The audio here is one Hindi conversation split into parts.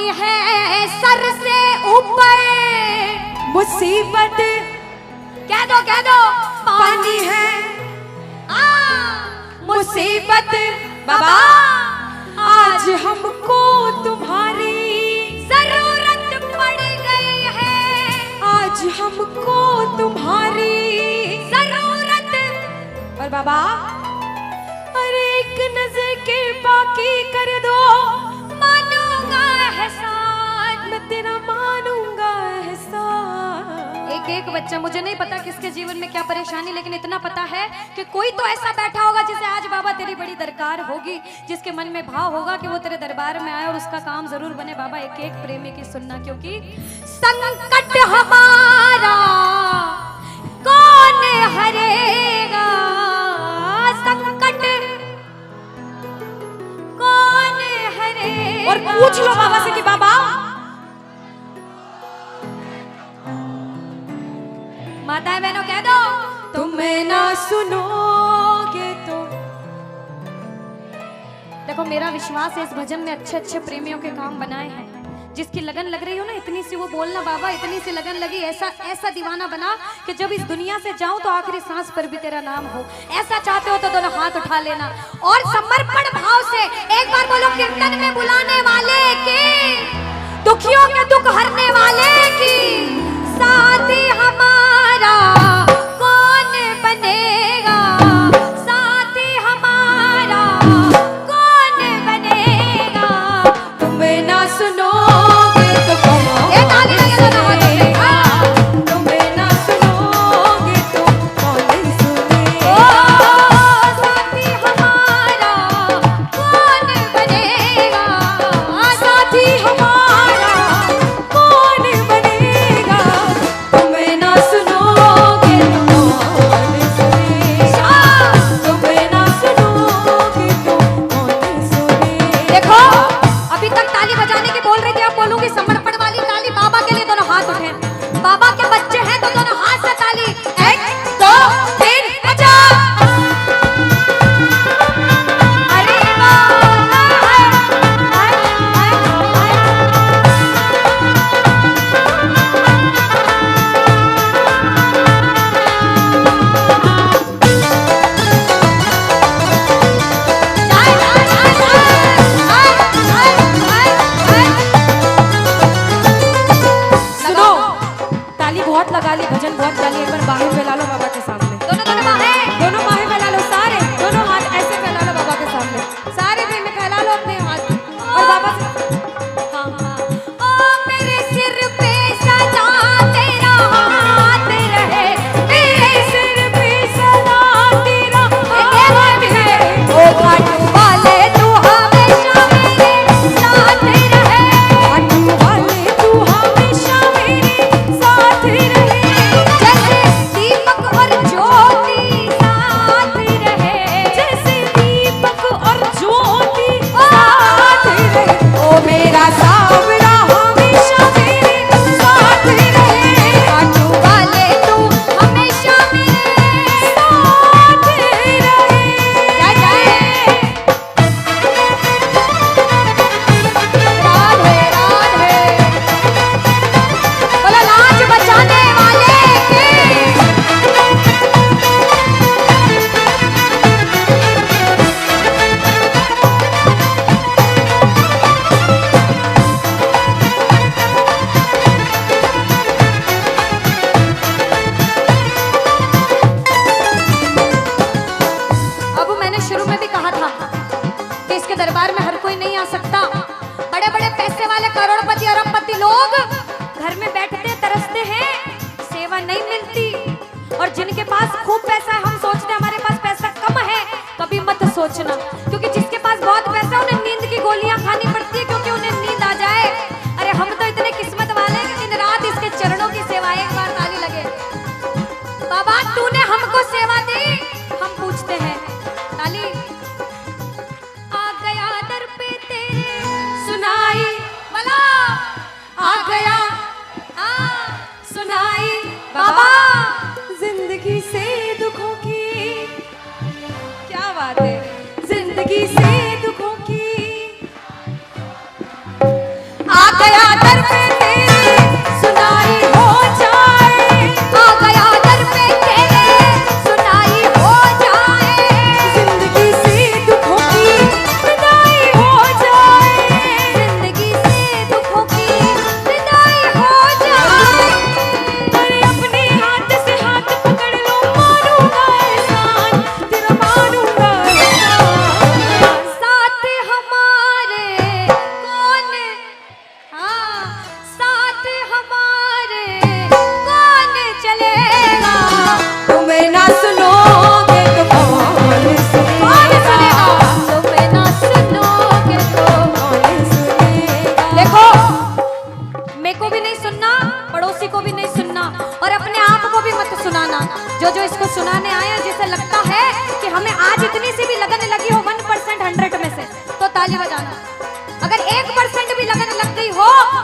पानी है सर से ऊपर, मुसीबत कह दो पानी है मुसीबत बाबा आज हमको तुम्हारी जरूरत पड़ गई है, आज हमको तुम्हारी जरूरत। पर बाबा अरे एक नजर के बाकी कर दो, मानूंगा एहसान, मैं तेरा मानूंगा एहसान। एक बच्चा, मुझे नहीं पता किसके जीवन में क्या परेशानी, लेकिन इतना पता है कि कोई तो ऐसा बैठा होगा जिसे आज बाबा तेरी बड़ी दरकार होगी, जिसके मन में भाव होगा कि वो तेरे दरबार में आए और उसका काम जरूर बने। बाबा एक एक प्रेमी की सुनना, क्योंकि संकट हमारा कौन हरेगा, संकट कौन हरेगा। और पूछ लो बाबा से कि बाबा माताएं बहनों कह दो, तुम्हें ना सुनोगे तो। देखो मेरा विश्वास है इस भजन में अच्छे अच्छे प्रेमियों के काम बनाए हैं। जिसकी लगन लग रही हो ना, इतनी सी वो बोलना बाबा, इतनी सी लगन लगी, ऐसा ऐसा दीवाना बना कि जब इस दुनिया से जाऊं तो आखिरी सांस पर भी तेरा नाम हो। ऐसा चाहते हो तो दोनों हाथ उठा लेना और समर्पण भाव से एक बार बोलो, कीर्तन में बुलाने वाले की, दुखियों के दुख हरने वाले की, साथी हमारा कौन बनेगा, साथी हमारा कौन बनेगा। तुम्हें ना सुनोगे तो कौन सुनेगा, तुम्हें ना सुनोगे तो कौन सुनेगा। साथी हमारा कौन बनेगा, साथी हमारा कौन बनेगा, तुम्हें ना सुनोगे तो कौन सुनेगा, तुम्हें ना सुनोगे तो कौन सुनेगा। देखो अभी तक ताली बजाने की बोल रही थी, अब बोलूंगी समर्पण वाली ताली। बाबा के लिए दोनों हाथ उठे, बाबा के बच्चे हैं तो दोनों हाथ से ताली, 1 2 3 बजा। अरे सुनो, ताली बहुत लगा ली, भजन बहुत गा ली, एक बार बाहें फैला लो बाबा के सामने। दोनों दोनों बाहें, दोनों बाहें फैला लो, सारे दोनों हाथ ऐसे फैला लो बाबा के सामने। सारे दिल में फैला लो अपने हाथ और बाबा से हाँ हाँ ओ मेरे सिर पे सदा तेरा हाथ रहे, मेरे सिर पे सदा तेरा हाथ रहे, ओ घाटू वाले तू हमेशा मेरे साथ रहे, घाटू वाले तू हमेशा मेरे साथ रहे। जैसे दीपक और ज्योति साथ रहे, जैसे दीपक और ज्योति साथ रहे, ओ मेरा सावरा हमेशा मेरे साथ रहे। घाटू वाले तू हमेशा मेरे साथ रहे। जय जय राधे राधे, बोलो लाज बचाने वाले के। अब मैंने शुरू में भी कहा था कि इसके दरबार में हर कोई नहीं आ सकता। बड़े बड़े पैसे वाले करोड़पति अरबपति लोग घर में बैठते तरसते हैं, सेवा नहीं मिलती। और जिनके पास खूब पैसा है, हम सोचते हैं हमारे पास पैसा कम है, कभी मत सोचना, क्योंकि जिसके पास बहुत पैसा है उन्हें नींद की गोलियां खानी पड़ती है, क्योंकि उन्हें नींद आ जाए। अरे हम तो इतने किस्मत वाले हैं कि दिन रात इसके चरणों की सेवा, एक बार ताली लगे। बाबा तूने हमको सेवा दी, हम पूछते हैं ताली। आ गया दर पे तेरे सुनाई भला, आ गया सुनाई बाबा जिंदगी से दुखों की, क्या बात है, जिंदगी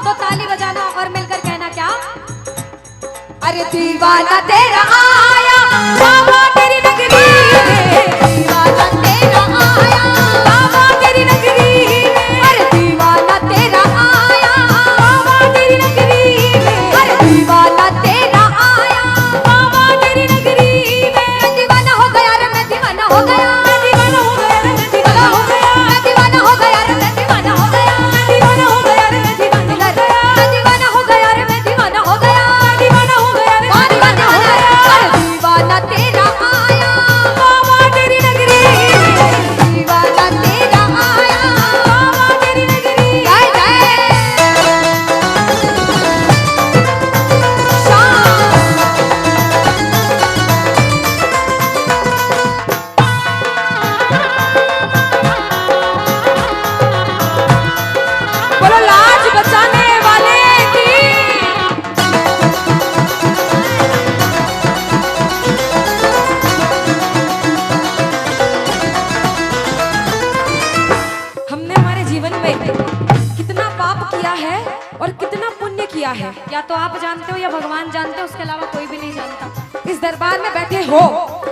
तो ताली बजाना और मिलकर कहना क्या? अरे दीवाना तेरा आया बाबा तेरी नगरी में, दीवाना तेरा आया बाबा तेरी नगरी में, अरे दीवाना तेरा आया बाबा तेरी नगरी में, अरे दीवाना तेरा आया बाबा तेरी नगरी में। मैं दीवाना हो गया रे, मैं दीवाना हो गया, मैं दीवाना हो गया रे, मैं दीवाना हो गया, मैं दीवाना हो गया रे, मैं दीवाना हो गया, मैं दीवाना हो गया रे, मैं दीवाना हो गया, मैं दीवाना हो गया रे, मैं दीवाना हो गया, मैं दीवाना हो गया रे, मैं दीवाना हो गया। अरे दीवाना तेरा आया बाबा तेरी नगरी में, दीवाना तेरा आया बाबा तेरी नगरी। जय जय शाम। बोलो लाज बचाने वाले की। हमने हमारे जीवन में कितना पाप किया है और कितना पुण्य किया है, या तो आप जानते हो या भगवान जानते हो, उसके अलावा कोई भी नहीं जानता। इस दरबार में बैठे हो,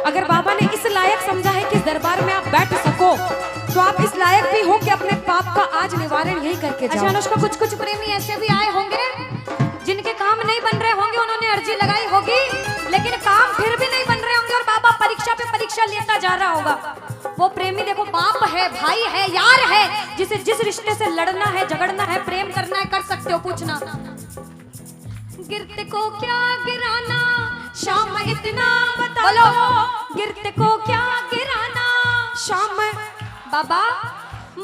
अगर बाबा ने इस लायक समझा है कि इस दरबार में आप बैठ सको, तो आप इस लायक भी हो कि अपने पाप का आज निवारण यही करके अच्छा जाओ। अनुष्का, कुछ कुछ प्रेमी ऐसे भी आए होंगे जिनके काम नहीं बन रहे होंगे, उन्होंने अर्जी लगाई होगी लेकिन काम फिर भी नहीं बन रहे होंगे और बाबा परीक्षा पे परीक्षा लेता जा रहा होगा। वो प्रेमी देखो, बाप है, भाई है, यार है, जिसे जिस रिश्ते से लड़ना है, झगड़ना है, प्रेम करना है, कर सकते हो। पूछना गिरते को क्या गिराना शाम इतना बता दो, गिरते को क्या गिराना शाम बाबा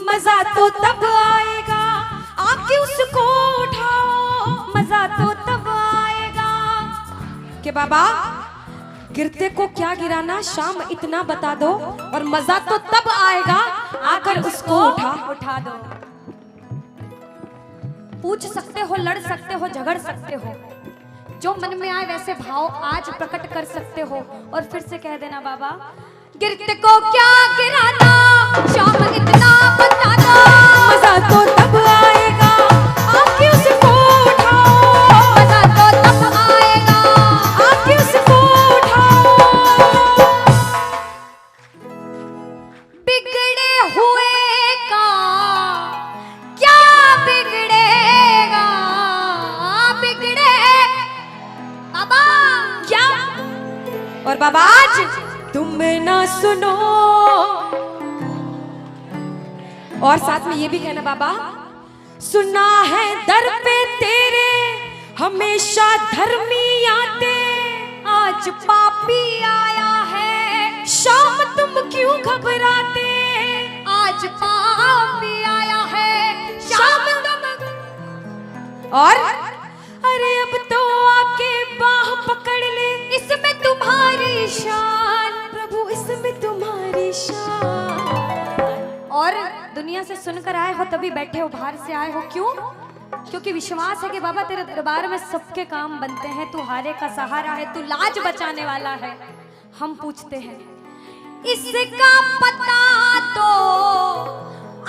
मजा तो तब आएगा आके उसको उठाओ, मजा तो तब आएगा कि बाबा गिरते को क्या गिराना, शाम इतना बता दो, और मजा तो तब आएगा आकर उसको उठा दो। पूछ सकते हो, लड़ सकते हो, झगड़ सकते हो, जो मन में आए वैसे भाव आज प्रकट कर सकते हो और फिर से कह देना बाबा गिरते को क्या गिराना शाम इतना बता दो, मजा तो तब आएगा आके उसको उठाओ, मजा तो तब आएगा आके उसको उठाओ। बिगड़े हुए का क्या बिगड़ेगा, बिगड़े बाबा क्या और बाबा आज तुम ना सुनो, और साथ में ये भी कहना बाबा, सुना है दर पे तेरे हमेशा धर्मी आते, आज पापी आया है, शाम तुम क्यों घबराते, आज पापी आया है, शाम तुम। और अरे अब तो आके बाह पकड़ ले, इसमें तुम्हारी शान प्रभु इसमें तुम्हारी शान। और दुनिया से सुनकर आए हो तभी बैठे हो, बाहर से आए हो क्यों? क्योंकि विश्वास है कि बाबा तेरे दरबार में सबके काम बनते हैं, तू हारे का सहारा है, तू लाज बचाने वाला है। हम पूछते हैं इसका पता तो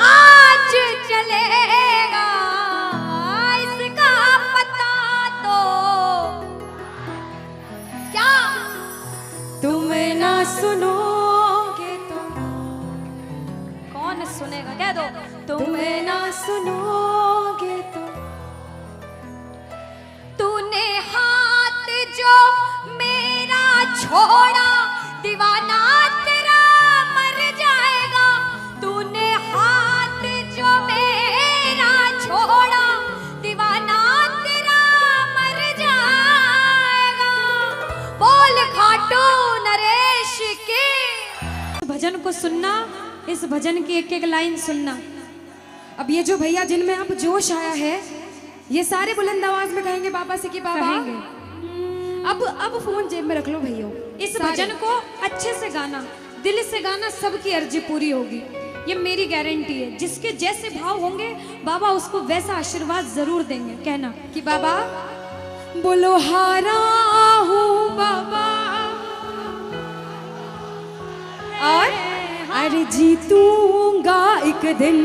आज चलेगा, इसका पता तो क्या तुम ना सुनोगे तो कौन सुनेगा? कह दो तुम ना सुनोगे तो तूने हाथ जो मेरा छोड़ा दीवाना तेरा मर जाएगा, तूने हाथ जो मेरा छोड़ा दीवाना तेरा मर जाएगा, बोल खाटू नरेश के। भजन को सुनना, इस भजन की एक एक लाइन सुनना। अब ये जो भैया जिनमें अब जोश आया है, ये सारे बुलंद आवाज में कहेंगे बाबा से कि बाबा कहेंगे। अब फोन जेब में रख लो भैया, इस भजन को अच्छे से गाना, दिल से गाना, सबकी अर्जी पूरी होगी, ये मेरी गारंटी है। जिसके जैसे भाव होंगे बाबा उसको वैसा आशीर्वाद जरूर देंगे। कहना कि बाबा बोलो हारा हूँ बाबा और अरे जीतूंगा एक दिन,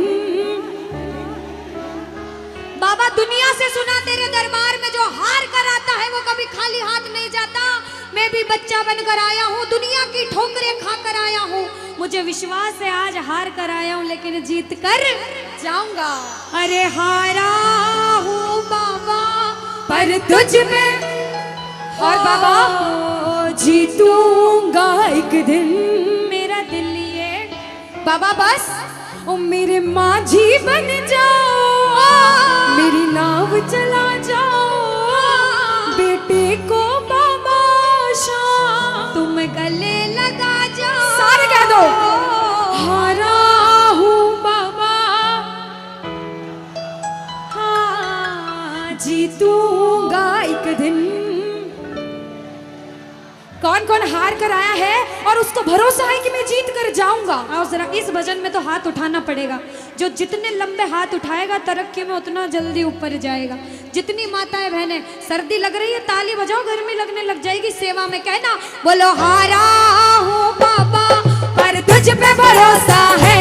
बाबा दुनिया से सुना तेरे दरबार में जो हार कर आता है वो कभी खाली हाथ नहीं जाता। मैं भी बच्चा बनकर आया हूँ, दुनिया की ठोकरें खा कर आया हूँ। मुझे विश्वास है आज हार कर आया हूँ लेकिन जीत कर जाऊंगा। अरे हारा हूँ बाबा पर तुझ में, और बाबा जीतूंगा एक दिन। मेरा दिल ये बाबा बस ओ मेरे माझी बन जाओ, मेरी नाव चला जाओ, बेटे को बाबा शाम तुम गले लगा जाओ। सारे कह दो हारा हूँ बाबा, हाँ जीतूंगा एक दिन। कौन कौन हार कर आया है और उसको भरोसा है कि मैं जीत कर जाऊंगा? और जरा इस भजन में तो हाथ उठाना पड़ेगा। जो जितने लंबे हाथ उठाएगा तरक्की में उतना जल्दी ऊपर जाएगा। जितनी माताएं बहनें सर्दी लग रही है ताली बजाओ, गर्मी लगने लग जाएगी। सेवा में कहना बोलो हारा हूँ बाबा पर तुझ पे भरोसा है,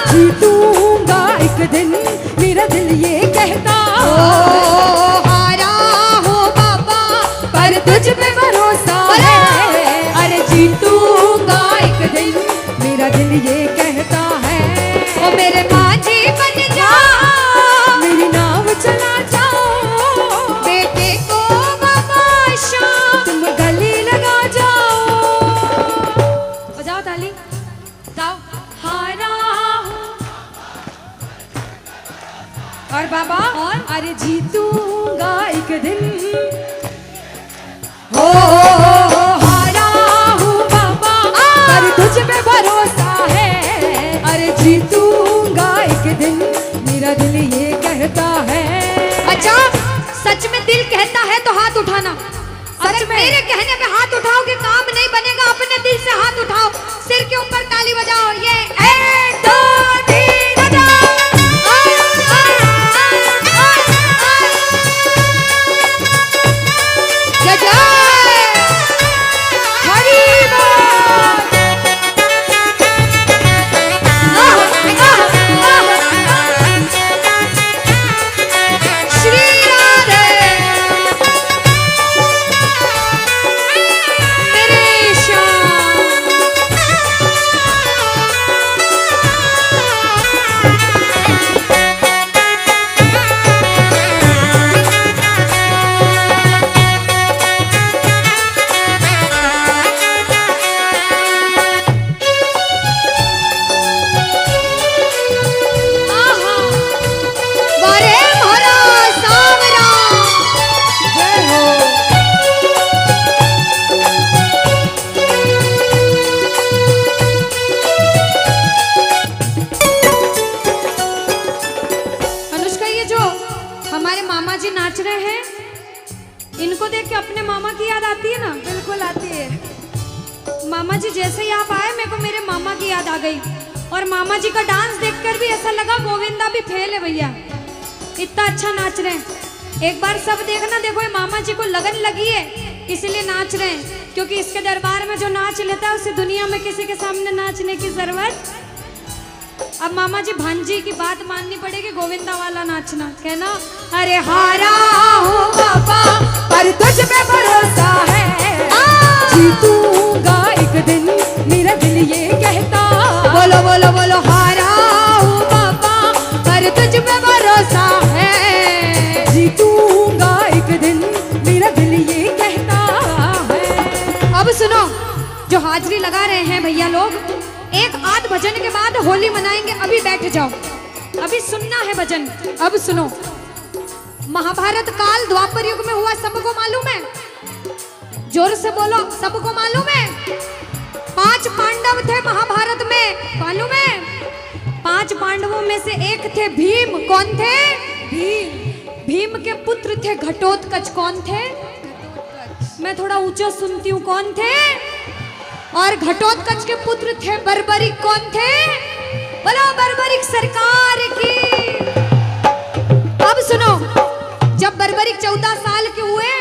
जीतूंगा एक दिन। मेरा दिल ये कहता हारा हूँ बाबा पर तुझ पे भरोसा है, अरे जीतूंगा एक दिन। मेरा दिल ये कहता है ओ मेरे माझी बन जाओ, मेरी नाव चला जाओ, बेटे को बाबा शाम तुम गले लगा जाओ। बजाओ ताली, जाओ हारा और बाबा और अरे जीतूंगा एक दिन। हो हारा हूँ बाबा पर तुझ पे भरोसा है, अरे जीतूंगा एक दिन। मेरा दिल ये कहता है। अच्छा सच में दिल कहता है तो हाथ उठाना। सच में मेरे कहने पे हाथ उठाओगे काम नहीं बनेगा। अपने दिल से हाथ उठाओ, सिर के ऊपर ताली बजाओ। ये 1 2 3 बजाओ। इनको देख के अपने मामा की याद आती है ना? बिल्कुल आती है। मामा जी जैसे ही आप आए मेरे को मेरे मामा की याद आ गई। और मामा जी का डांस देखकर भी ऐसा लगा गोविंदा भी फेल है भैया, इतना अच्छा नाच रहे हैं। एक बार सब देखना, देखो ये मामा जी को लगन लगी है इसलिए नाच रहे हैं, क्योंकि इसके दरबार में जो नाच लेता है उसे दुनिया में किसी के सामने नाचने की जरूरत। अब मामा जी भांजी की बात माननी पड़ेगी, गोविंदा वाला नाचना। कहना अरे हारा हूँ बाबा पर तुझ पे भरोसा है, जीतूंगा एक दिन। मेरा दिल ये कहता, बोलो बोलो बोलो हारा हूँ बाबा पर तुझ पे भरोसा है, जीतूंगा एक दिन। मेरा दिल ये कहता है। अब सुनो, जो हाजिरी लगा रहे हैं भैया लोग, एक आध भजन के बाद होली मनाएंगे। अभी बैठ जाओ, अभी सुनना है भजन। अब सुनो, महाभारत काल द्वापर युग में हुआ, सबको मालूम है? जोर से बोलो, सबको मालूम है? 5 पांडव थे महाभारत में, मालूम है? 5 पांडवों में से एक थे भीम। कौन थे? भीम। भीम के पुत्र थे घटोत्कच। कौन थे? मैं थोड़ा ऊंचा सुनती हूँ। कौन थे? और घटोत्कच के पुत्र थे बर्बरिक। कौन थे? बोलो बर्बरिक सरकार की। अब सुनो, जब बर्बरिक 14 साल के हुए,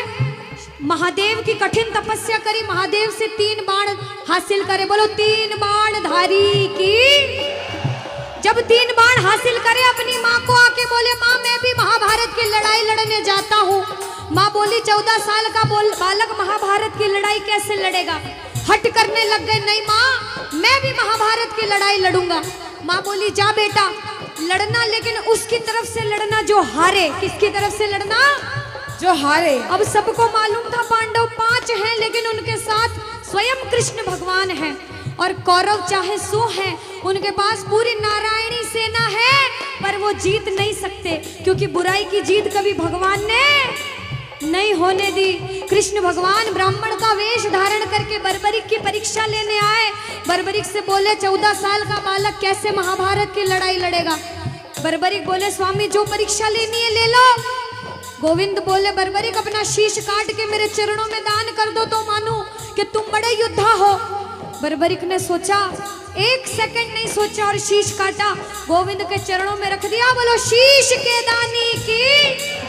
महादेव की कठिन तपस्या करी, महादेव से 3 बाण हासिल करे। बोलो 3 बाण धारी की। जब 3 बाण हासिल करे अपनी माँ को आके बोले माँ मैं भी महाभारत की लड़ाई लड़ने जाता हूँ। माँ बोली 14 साल का बालक महाभारत की लड़ाई कैसे लड़ेगा। हट करने लग गए, नहीं माँ मैं भी महाभारत की लड़ाई लड़ूंगा। माँ बोली जा बेटा लड़ना, लेकिन उसकी तरफ से लड़ना जो हारे। किसकी तरफ से लड़ना? जो हारे। अब सबको मालूम था पांडव 5 हैं, लेकिन उनके साथ स्वयं कृष्ण भगवान हैं और कौरव चाहे 100 हैं, उनके पास पूरी नारायणी सेना है, पर वो जीत नहीं सकते क्योंकि बुराई की जीत कभी भगवान ने नहीं होने दी। कृष्ण भगवान ब्राह्मण का वेश धारण करके बर्बरिक की परीक्षा लेने आए। बर्बरिक से बोले 14 साल का बालक कैसे महाभारत की लड़ाई लड़ेगा। बर्बरिक बोले स्वामी जो परीक्षा लेनी है ले लो। गोविंद बोले बर्बरिक अपना शीश काट के मेरे चरणों में दान कर दो तो मानूं कि तुम बड़े योद्धा हो। बर्बरिक ने सोचा, 1 सेकंड नहीं सोचा और शीश काटा, गोविंद के चरणों में रख दिया। बोलो शीश के दानी की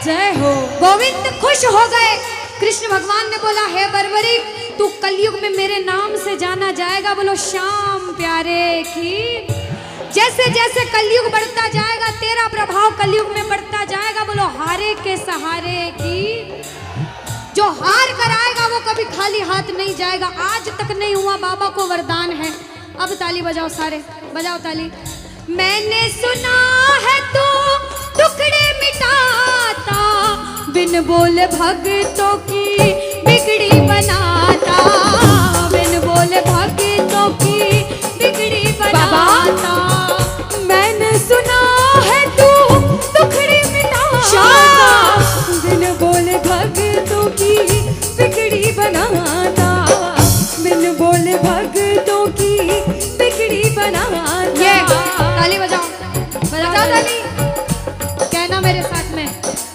जय हो। गोविंद खुश हो गए। कृष्ण भगवान ने बोला हे बर्बरिक तू कलयुग में मेरे नाम से जाना जाएगा। बोलो श्याम प्यारे की। जैसे जैसे कलयुग बढ़ता जाएगा तेरा प्रभाव कलयुग में बढ़ता जाएगा। बोलो हारे के सहारे की। जो हार कर आएगा वो कभी खाली हाथ नहीं जाएगा। आज तक नहीं हुआ, बाबा को वरदान है। अब ताली बजाओ, सारे बजाओ ताली। मैंने सुना है तू टुकड़े मिटाता, बिन बोले भक्तों की बिगड़ी बनाता, बिन बोले भक्तों की बिगड़ी बनाता। मैंने सुना है तू टुकड़े मिटाता, बिन बोले भक्तों की बिगड़ी बनाता, बिन बोले भक्तों की बिगड़ी बनाता। ये ताली बजाओ, बजाओ ताली। कहना मेरे साथ में,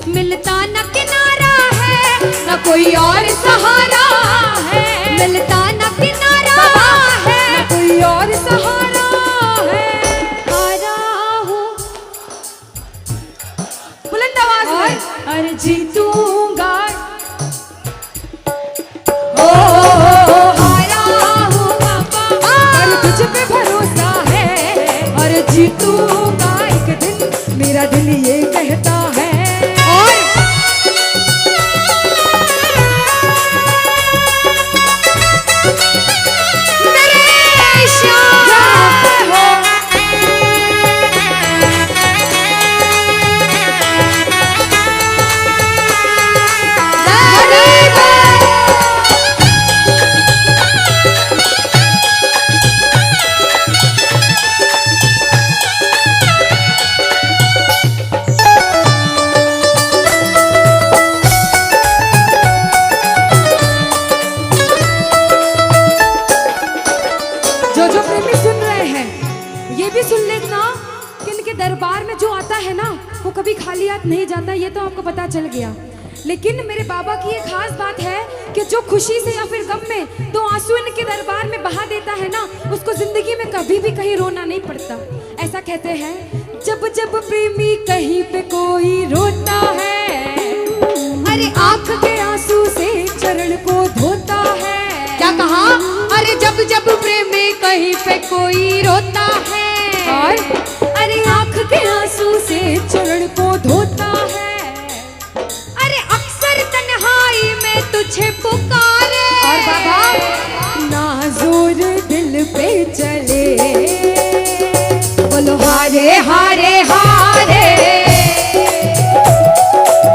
मिलता न किनारा है न कोई और सहारा है, मिलता न किनारा है न कोई और सहारा है। हारा हूँ बुलंद आवाज में अरे जीतूंगा। ओ हारा हूँ बाबा, और तुझ पे भरोसा है और जीतूंगा एक दिन, मेरा दिल ये कहता है। और मेरे श्याम हो। जो प्रेमी सुन रहे हैं ये भी सुन लेना कि इनके दरबार में जो आता है ना वो कभी खाली हाथ नहीं जाता, ये तो आपको पता चल गया। लेकिन मेरे बाबा की एक खास बात है कि जो खुशी से या फिर गम में 2 आंसू इनके दरबार में बहा देता है ना, उसको जिंदगी में कभी भी कहीं रोना नहीं पड़ता। ऐसा कहते हैं, जब जब प्रेमी कहीं पे कोई रोता है, अरे आंख के आंसू से चरण को धोता है। क्या कहा? अरे जब जब प्रेमी कहीं पे कोई रोता है, और अरे आंख के आंसू से चरण को धोता है। अरे अक्सर तन्हाई में तुझे पुकारे। और बाबा नाज़ुर दिल पे चले, बोलो हारे हारे हारे,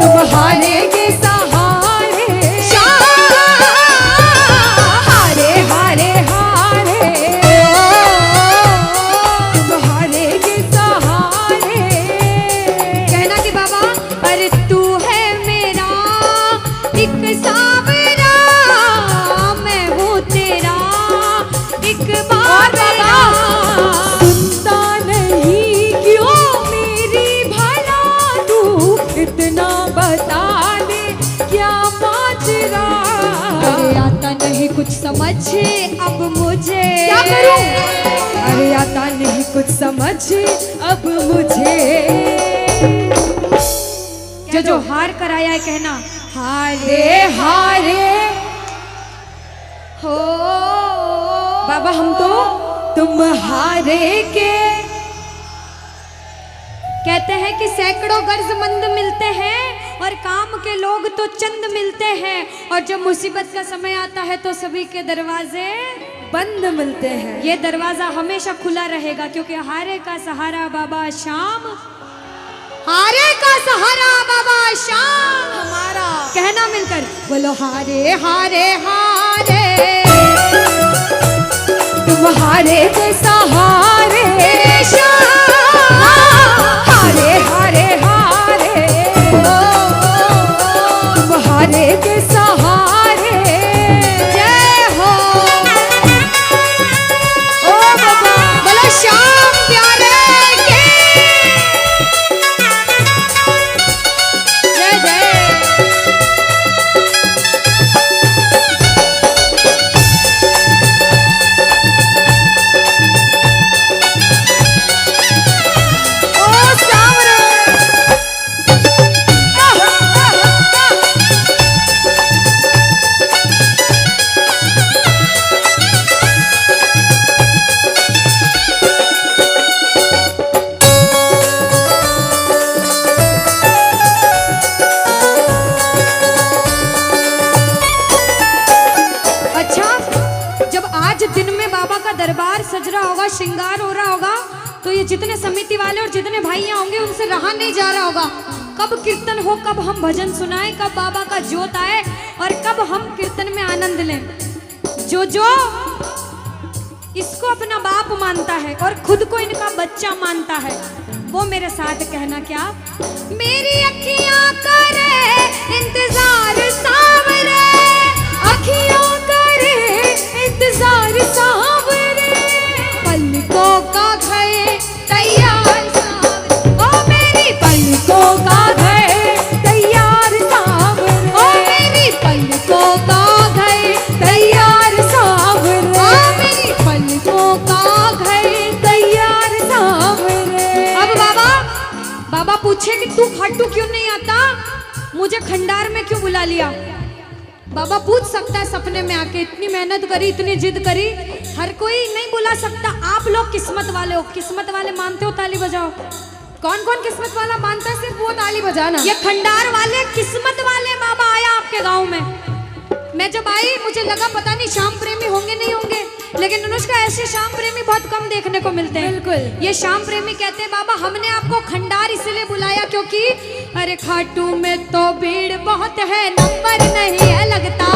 तुम हारे के सहारे। हारे हारे हारे, तुम हारे के सहारे। कहना कि बाबा अरे तू है मेरा एक सावरा, मैं हूँ तेरा एक बाबरा। सुनता नहीं क्यों मेरी भला, तू इतना बता दे क्या माजरा। अरे आता नहीं कुछ समझ अब मुझे, क्या करूं? अरे आता नहीं कुछ समझ अब मुझे। जो हार कर आया है कहना हारे हारे हो। बाबा हम तो तुम हारे के हैं कि सैकड़ों गर्जमंद मिलते हैं और काम के लोग तो चंद मिलते हैं, और जब मुसीबत का समय आता है तो सभी के दरवाजे बंद मिलते हैं। ये दरवाजा हमेशा खुला रहेगा, क्योंकि हारे का सहारा बाबा शाम, हारे का सहारा बाबा शाम हमारा। कहना मिलकर बोलो हारे हारे हारे, तुम्हारे के सहारे शाम, हारे हारे हारे, तुम्हारे के सहारे। जय हो। ओ बाबा बोलो श्याम प्यारे के जय जय। दरबार सज रहा होगा, श्रृंगार हो रहा होगा, तो ये जितने समिति वाले और जितने भाइयां होंगे उनसे रहा नहीं जा रहा होगा। कब कीर्तन हो, कब हम भजन सुनाएं, कब बाबा का जोत आए और कब हम कीर्तन में आनंद लें। जो जो इसको अपना बाप मानता है और खुद को इनका बच्चा मानता है, वो मेरे साथ कहना क्या। मेरी अखियां करे इंतजार सावरे, अखियों करे इंतजार सावरे, पलकों का घए तैयार सावरे, ओ मेरी पलकों का घए तैयार सावरे, ओ मेरी पलकों का घए तैयार सावरे, ओ मेरी पलकों का घए तैयार सावरे। अब बाबा पूछे कि तू खाटू क्यों नहीं आता, मुझे खंडार में क्यों बुला लिया। बाबा पूछ सकता है सपने में आके, इतनी मेहनत करी, इतनी जिद करी, हर कोई नहीं बुला सकता। आप लोग किस्मत वाले हो, किस्मत वाले मानते हो, ताली बजाओ। कौन कौन किस्मत वाला मानता है, सिर्फ वो ताली बजाना। ये खंडार वाले किस्मत वाले बाबा आया आपके गांव में। मैं जब आई मुझे लगा पता नहीं श्याम प्रेमी होंगे नहीं होंगे, लेकिन अनुष्का ऐसे श्याम प्रेमी बहुत कम देखने को मिलते हैं। बिल्कुल। ये श्याम प्रेमी कहते हैं बाबा हमने आपको खंडार इसलिए बुलाया क्योंकि अरे खाटू में तो भीड़ बहुत है, नंबर नहीं है लगता।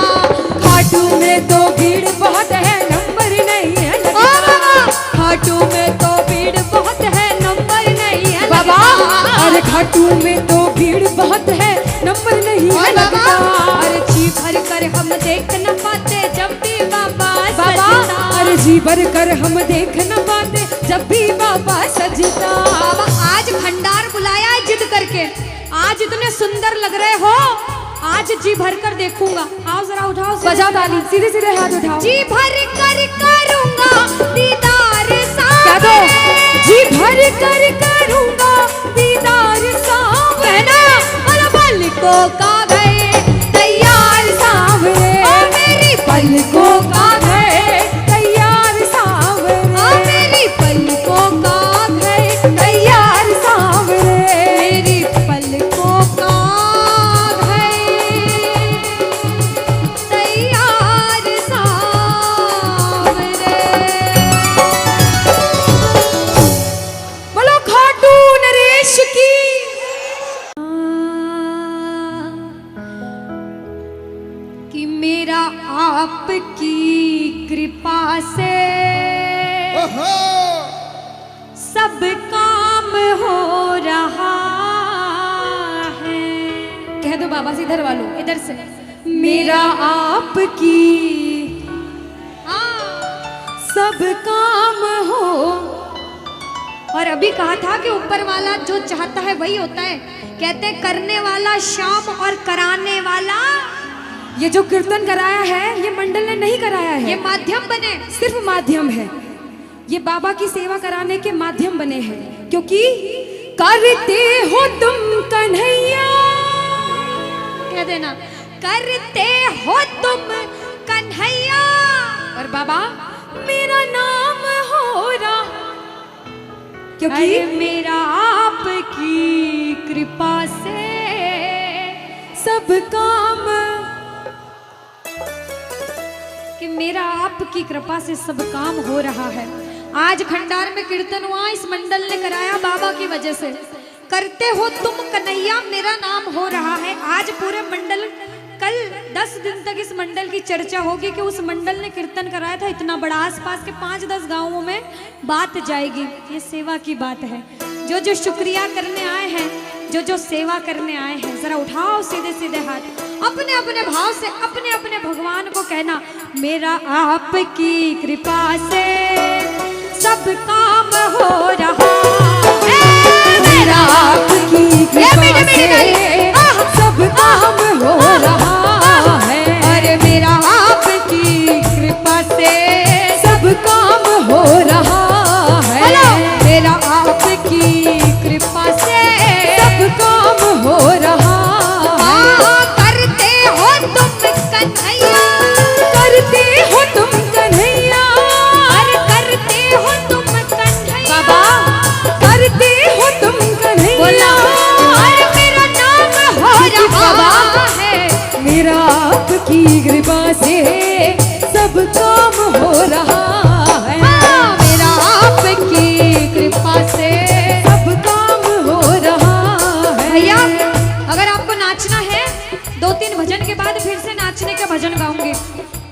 खाटू में तो भीड़ बहुत है, नंबर नहीं है लगता। खाटू में तो भीड़ बहुत है, नंबर नहीं है बाबा। लगता। अरे खाटू में तो भीड़ बहुत है, नंबर नहीं है लगता। अरे जी भर कर हम देख न पाते जब भी बाबा सजता। अरे जी भर कर हम देख न पाते जब भी बाबा सजता। बाबा आज खंडार बुलाया है जिद करके, आज इतने सुंदर लग रहे हो, आज जी भर कर देखूंगा। आओ जरा उठाओ, बजाओ ताली, सीधे सीधे हाथ उठाओ। जी भर कर करूंगा दीदार क्या दो? जी भर कर करूंगा दीदार सावरे, पलकों का गए तैयार सावरे, ओ मेरी पलकों का घए तैयार सावरे, ओ मेरी पलकों का गए तैयार सावरे, मेरी पलकों का गए तैयार सावरे। बोलो खाटू नरेश की। कि मेरा आपकी कृपा से सब काम हो रहा है। कह दो बाबा से, इधर वालों इधर से। मेरा आपकी सब काम हो। और अभी कहा था कि ऊपर वाला जो चाहता है वही होता है। कहते करने वाला श्याम और कराने वाला। ये जो कीर्तन कराया है ये मंडल ने नहीं कराया है, ये माध्यम बने, सिर्फ माध्यम है। ये बाबा की सेवा कराने के माध्यम बने हैं, क्योंकि करते हो तुम कन्हैया। कह देना करते हो तुम कन्हैया। और बाबा मेरा नाम हो रहा, क्योंकि मेरा आपकी कृपा से सब काम, कि मेरा आपकी कृपा से सब काम हो रहा है। आज खंडार में कीर्तन हुआ, इस मंडल ने कराया बाबा की वजह से। करते हो तुम कन्हैया मेरा नाम हो रहा है। आज पूरे मंडल, कल 10 दिन तक इस मंडल की चर्चा होगी कि उस मंडल ने कीर्तन कराया था इतना बड़ा। आसपास के 5-10 गांवों में बात जाएगी। ये सेवा की बात है। जो जो शुक्रिया करने आए हैं, जो जो सेवा करने आए हैं, जरा उठाओ सीधे सीधे हाथ, अपने अपने भाव से अपने अपने भगवान को कहना, मेरा आपकी कृपा से सब काम हो रहा है। मेरा आपकी कृपा से सब काम हो रहा है। अरे मेरा आपकी कृपा से सब काम हो रहा है। मेरा आपकी कृपा से सब काम हो रहा है। करते हो तुम कन्हैया, करते हो तुम कन्हैया, अरे करते हो तुम कन्हैया, बाबा करते हो तुम कन्हैया, अरे मेरा नाम हो रहा है। मेरा आपकी कृपा से सब काम हो रहा है। मेरा आपकी कृपा से सब काम हो रहा है। भैया अगर आपको नाचना है 2-3 भजन के बाद फिर से नाचने का भजन गाऊंगी,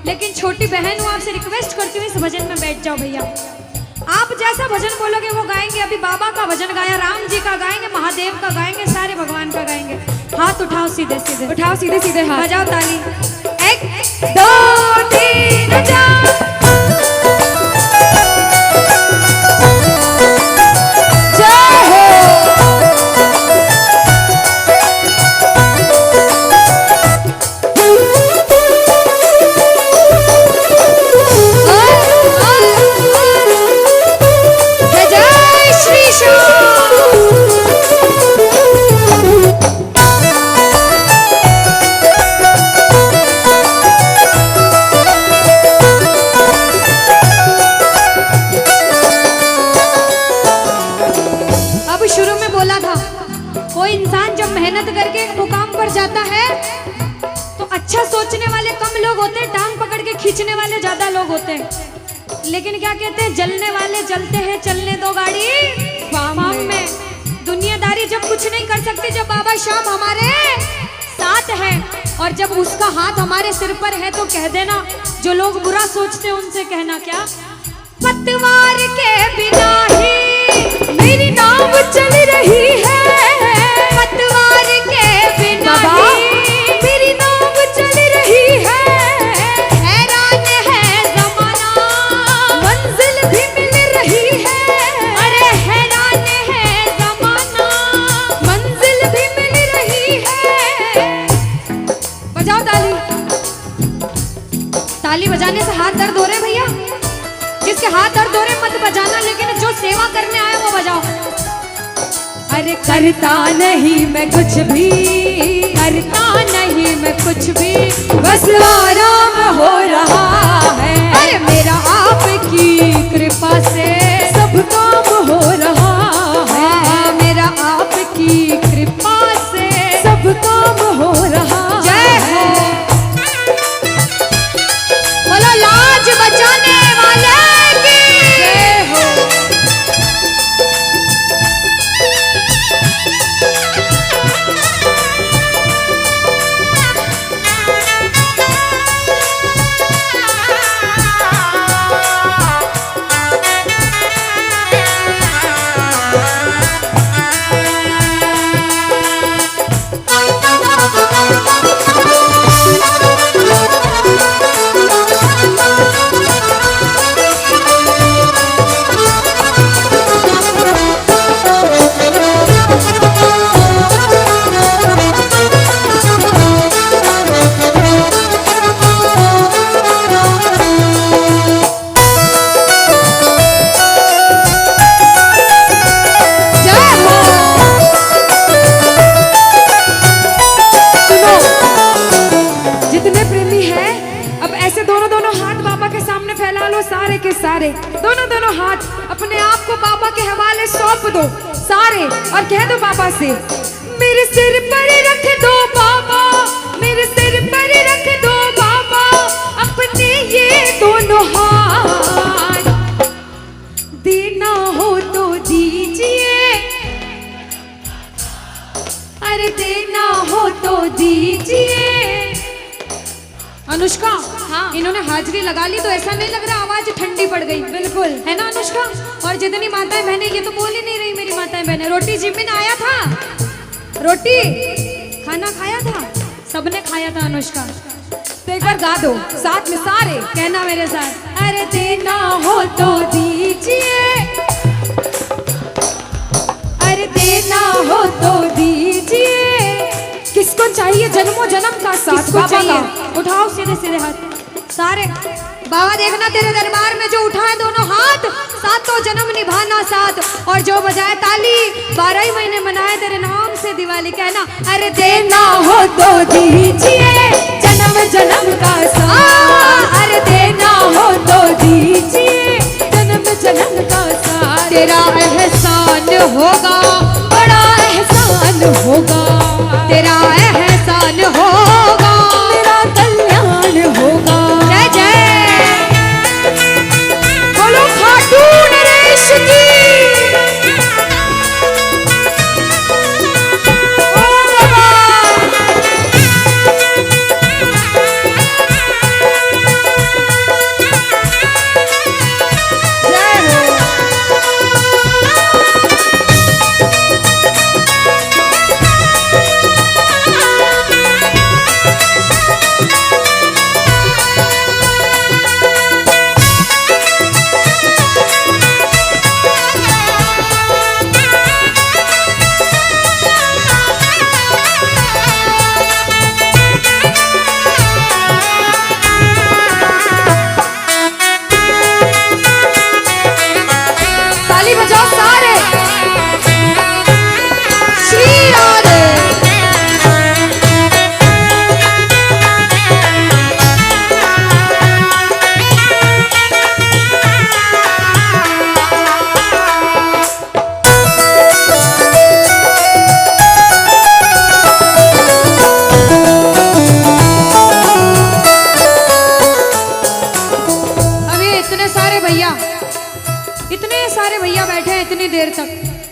लेकिन छोटी बहन हूँ, आपसे रिक्वेस्ट करती हूँ इस भजन में बैठ जाओ। भैया आप जैसा भजन बोलोगे वो गाएंगे। अभी बाबा का भजन गाया, राम जी का गाएंगे, महादेव का गाएंगे, सारे भगवान का गाएंगे। हाथ उठाओ सीधे सीधे, उठाओ सीधे सीधे हाथ, बजाओ ताली। 1 2 3 4। कोई इंसान जब मेहनत करके एक मुकाम पर जाता है तो अच्छा सोचने वाले कम लोग होते हैं, टांग पकड़ के खींचने वाले ज्यादा लोग होते हैं। लेकिन क्या कहते हैं, जलने वाले जलते हैं, चलने दो गाड़ी फार्म में। दुनियादारी जब कुछ नहीं कर सकती, जब बाबा श्याम हमारे साथ है और जब उसका हाथ हमारे सिर पर है तो कह देना, जो लोग बुरा सोचते हैं उनसे कहना क्या, पतवार के बिना ही मेरी नाव चल रही है। पतवार के बिना ही मेरी नाव चल रही है। हैरान है जमाना, मंजिल भी मिल रही है। अरे हैरान है जमाना, मंजिल भी मिल रही है। बजाओ ताली। ताली बजाने से हाथ दर्द हो रहे भैया? जिसके हाथ दर्द हो रहे मत बजाना, लेकिन जो सेवा करने आए वो बजाओ। अरे करता नहीं मैं कुछ भी, करता नहीं मैं कुछ भी, बस आराम हो रहा है। अरे मेरा आपकी कृपा से सब काम हो रहा है। मेरा आपकी कृपा से सब काम हो रहा है। जय हो, बोलो लाज बचाने वाले की जय हो। सारे दोनों हाथ अपने आप को बाबा के हवाले सौंप दो सारे, और कह दो बाबा से, मेरे सिर पर रख दो बाबा, मेरे सिर पर रख दो बाबा अपने ये दोनों हाथ, देना हो तो दीजिए, अरे देना हो तो दीजिए। अनुष्का, हाँ, इन्होंने हाजिरी लगा ली तो ऐसा नहीं लग रहा आवाज ठंडी पड़ गई? बिल्कुल, है ना अनुष्का? और जितनी माताएं बहनें, ये तो बोल ही नहीं रही मेरी माताएं बहनें। रोटी जिमिन आया था, रोटी खाना खाया था, सबने खाया था अनुष्का। तो एक बार गा दो साथ में सारे, कहना मेरे साथ, अरे देना हो तो दीजिए, अरे देना हो तो दीजिए। किसको चाहिए जन्मों जन्म का साथ? किसको चाहिए? उठाओ सीधे सीधे हाथ सारे। बाबा देखना तेरे दरबार में जो उठाए दोनों हाथ, सातों जन्म निभाना साथ, और जो बजाए ताली 12 ही महीने मनाए तेरे नाम से दिवाली। कहना, अरे देना हो तो दीजिए जन्म जन्म का साथ, अरे देना हो तो दीजिए जन्म जन्म का साथ। तेरा एहसान होगा, बड़ा एहसान होगा, तेरा एहसान होगा, मेरा कल्याण होगा। जय जय बोलो खाटू नरेश की।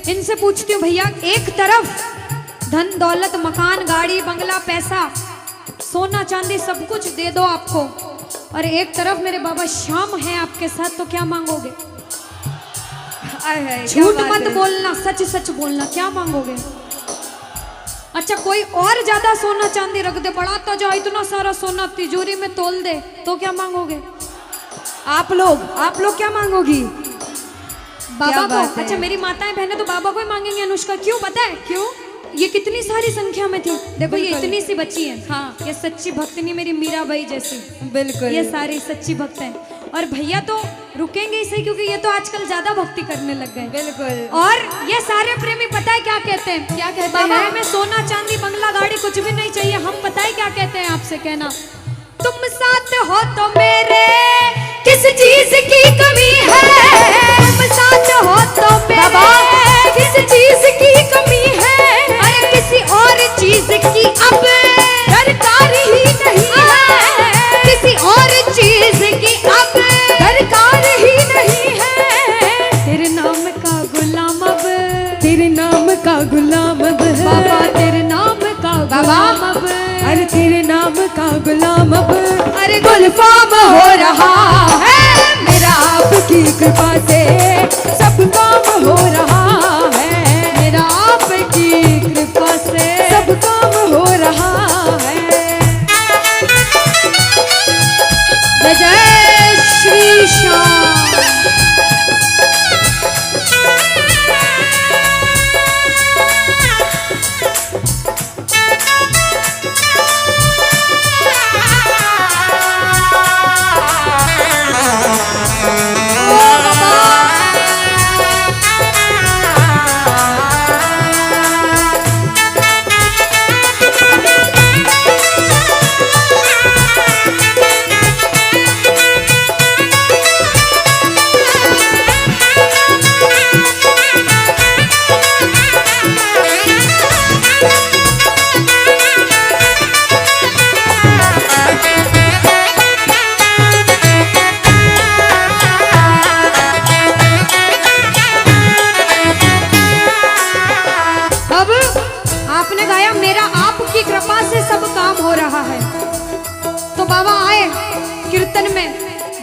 इनसे पूछती हूँ भैया, एक तरफ धन दौलत मकान गाड़ी बंगला पैसा सोना चांदी सब कुछ दे दो आपको, और एक तरफ मेरे बाबा श्याम है आपके साथ, तो क्या मांगोगे? झूठ मत बोलना, सच सच बोलना, क्या मांगोगे? अच्छा कोई और ज्यादा सोना चांदी रख दे, बढ़ाता जाओ इतना सारा सोना तिजोरी में तोल दे, तो क्या मांगोगे? आप लोग क्या मांगोगी? बाबा को। अच्छा मेरी माताएं बहनें तो बाबा को ही मांगेंगे अनुष्का, क्यों पता है? क्यों? ये कितनी सारी संख्या में थी, देखो ये इतनी सी बच्ची है। हाँ, ये सच्ची भक्तनी मेरी मीराबाई जैसी। बिल्कुल, ये सारी सच्ची भक्त हैं। और भैया तो रुकेंगे ही सही, क्योंकि ये तो आजकल ज्यादा भक्ति करने लग गए। बिल्कुल। और ये सारे प्रेमी पता है क्या कहते हैं? क्या कहते हैं? बाबा हमें सोना चांदी बंगला गाड़ी कुछ भी नहीं चाहिए। हम पता है क्या कहते हैं आपसे? कहना, तुम साथ हो तो मेरे किस चीज की कमी है, तुम साथ हो तो मेरे किस चीज की कमी है, अरे किसी और चीज की अब दरकार ही नहीं है, किसी और चीज की अब दरकार ही नहीं है। तेरे नाम का गुलाम अब, तेरे नाम का गुलाम अब बाबा, तेरे नाम का गुलाम अब, अरे तेरे नाम का गुलाम अब, अरे गुलफाम हो रहा है मेरा आपकी कृपा से, सब काम हो रहा है मेरा आपकी कृपा से, सब काम हो रहा है। जय जय श्री श्याम।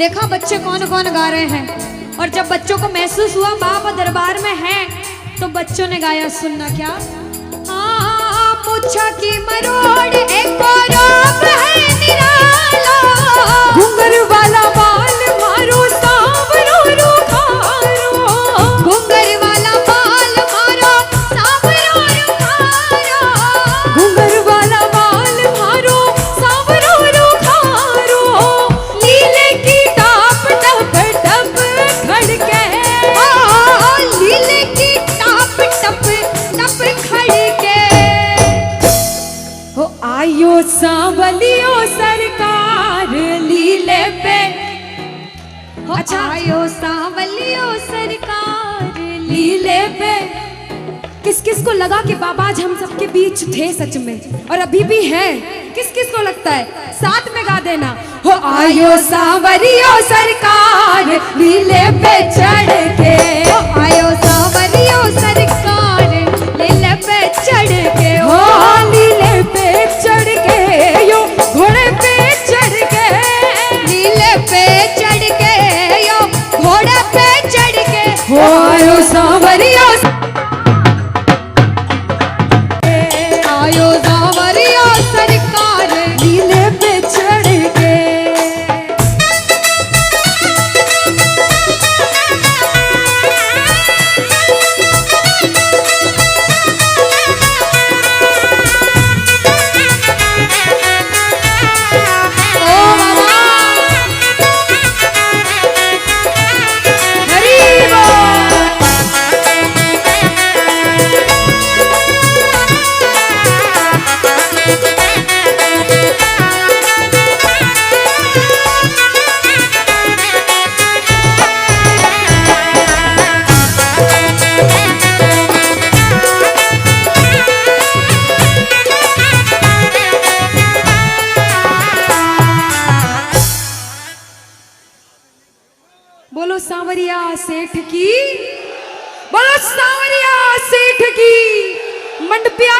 देखा बच्चे कौन कौन गा रहे हैं, और जब बच्चों को महसूस हुआ बाबा दरबार में है, तो बच्चों ने गाया, सुनना क्या। मुच्छा की मरोड़ एक और रूप है निराला, घुंघर वाला बाल मारो सांवरो रुखारो, घुंघर वाला बाल मारो सांवरो रुखारो, घुंघर वाला बाल मारो सांवरो रुखारो, लीले की टाप टप टप खड़के, लीले की टाप टप टप खड़के, हो आयो सांवलियो सरकार लीले पे, अच्छा आयो सांवलियो सरकार लीले पे। किस किस को लगा कि बाबा आज हम सबके बीच थे सच में, और अभी भी हैं? किस किस को लगता है? साथ में गा देना, हो आयो सांवलियो सरकार लीले पे चढ़ के, हो आयो सांवलियो सरकार लीले पे चढ़ के, हो लीले पे चढ़ के, यो घोड़े पे चढ़ के, लीले पे चढ़ के, यो घोड़े पे चढ़ के, हो आयो सांवरियो, आयो सांवरियो सरकार लीले पे चढ़ के। बोलो सांवरिया सेठ की, बोलो सांवरिया सेठ की मंडपिया।